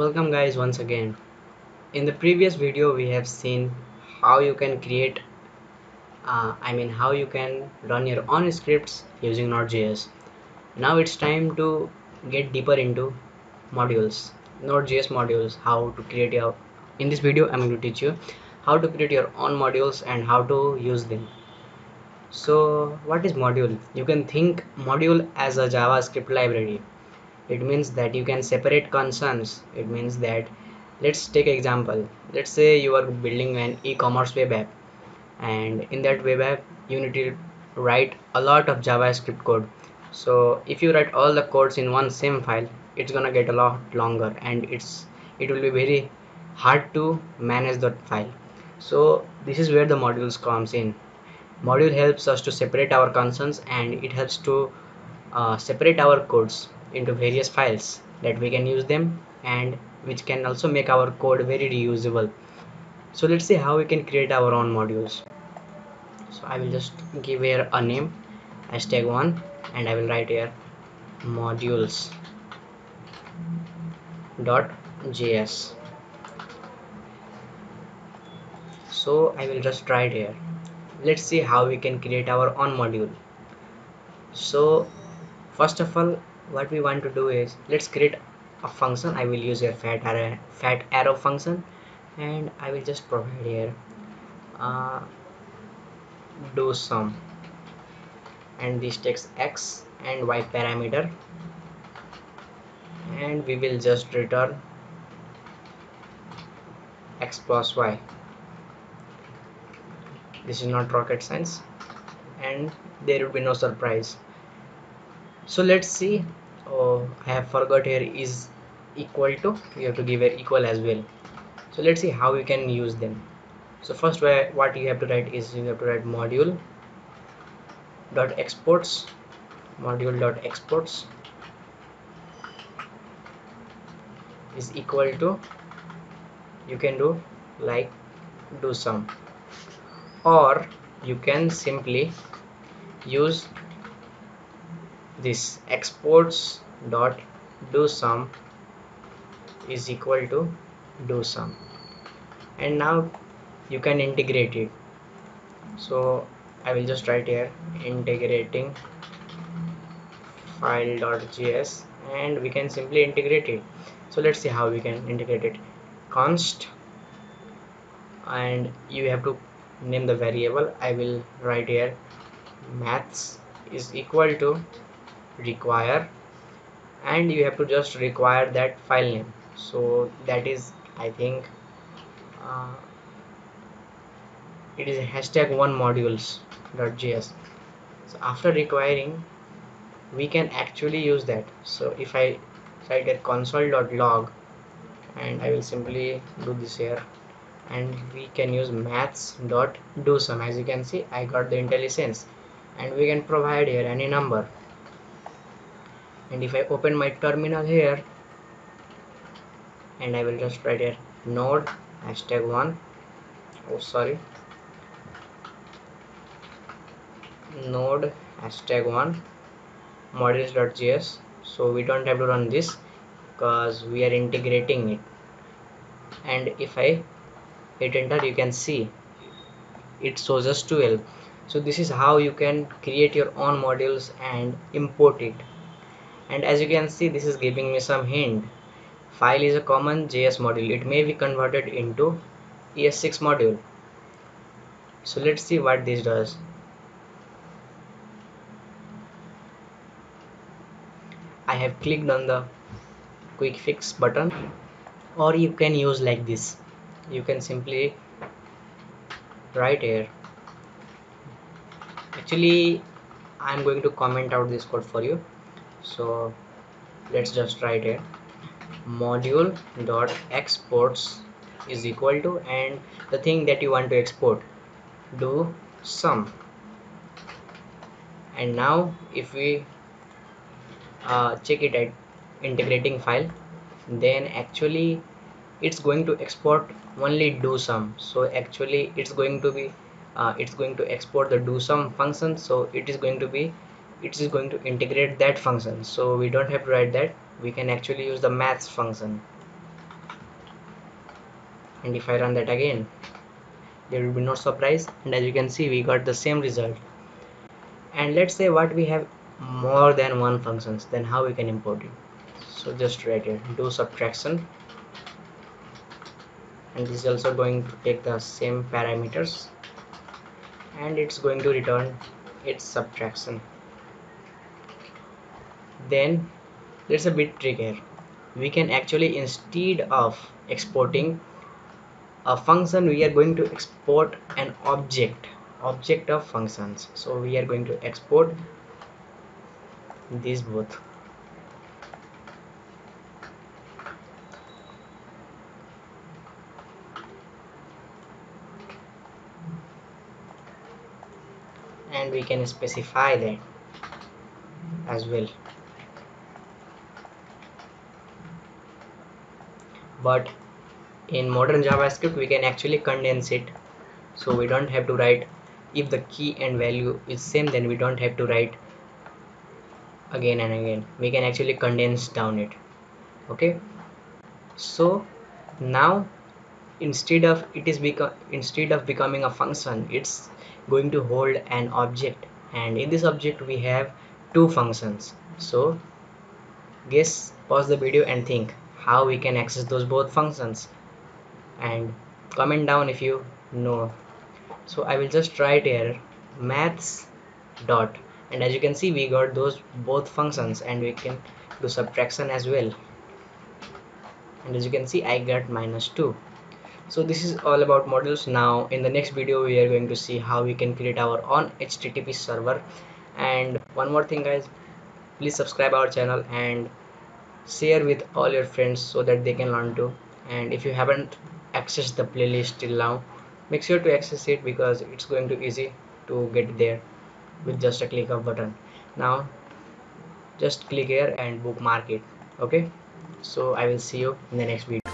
Welcome guys once again. In the previous video we have seen how you can create how you can run your own scripts using Node.js. Now it's time to get deeper into modules, Node.js modules, how to create your in this video I'm going to teach you how to create your own modules and how to use them. So what is module? You can think module as a JavaScript library. It means that you can separate concerns. It means that, let's take example. Let's say you are building an e-commerce web app, and in that web app you need to write a lot of JavaScript code. So if you write all the codes in one same file, it's gonna get a lot longer, and it will be very hard to manage that file. So this is where the modules comes in. Module helps us to separate our concerns, and it helps to separate our codes into various files that we can use them, and which can also make our code very reusable. So let's see how we can create our own modules. So I will just give here a name, #1, and I will write here modules.js. So I will just write here. Let's see how we can create our own module. So first of all, what we want to do is, let's create a function. I will use a fat arrow function, and I will just provide here uh, do sum, and this takes x and y parameter, and we will just return x plus y. This is not rocket science, and there will be no surprise. So let's see. Oh, I have forgot here is equal to. We have to give it equal as well. So let's see how we can use them. So first, what you have to write is, you have to write module dot exports, module dot exports is equal to, you can do like do sum, or you can simply use this exports dot do sum is equal to do sum, and now you can integrate it. So I will just write here integrating file.js, and we can simply integrate it. So let's see how we can integrate it. Const, and you have to name the variable. I will write here maths is equal to require, and you have to just require that file name. So that is, I think uh, it is #1 modules.js. So after requiring, we can actually use that. So if I write a console.log, and I will simply do this here, and we can use maths.dosum. As you can see, I got the IntelliSense, and we can provide here any number. And if I open my terminal here, and I will just write here node #1, oh sorry, node #1 modules.js. So we don't have to run this because we are integrating it. And if I hit enter, you can see it shows us 12. So this is how you can create your own modules and import it. And as you can see, this is giving me some hint. File is a common JS module. It may be converted into ES6 module. So let's see what this does. I have clicked on the quick fix button, or you can use like this. You can simply write here. Actually, I'm going to comment out this code for you. So let's just write here module dot exports is equal to, and the thing that you want to export, do sum. And now if we check it at integrating file, then actually it's going to export only do sum. So actually it's going to export the do sum function. So it is going to integrate that function. So we don't have to write that. We can actually use the maths function. and if I run that again, there will be no surprise, and as you can see we got the same result. And let's say what we have more than one functions, then how we can import it. So just write it, do subtraction, and this is also going to take the same parameters, and it's going to return its subtraction. Then there's a bit trick here. We can actually, instead of exporting a function, we are going to export an object of functions. So we are going to export these both, and we can specify that as well. But in modern JavaScript we can actually condense it, so we don't have to write, if the key and value is same, then we don't have to write again and again. We can actually condense down it. Okay, so now instead of becoming a function, it's going to hold an object, and in this object we have two functions. So guess, pause the video and think how we can access those both functions, and comment down if you know. So I will just write here maths dot, and as you can see we got those both functions, and we can do subtraction as well, and as you can see I got -2. So this is all about modules. Now in the next video we are going to see how we can create our own HTTP server. And one more thing guys, please subscribe our channel and share with all your friends so that they can learn too. And if you haven't accessed the playlist till now, make sure to access it, because it's going to easy to get there with just a click of button. Now just click here and bookmark it. Okay, so I will see you in the next video.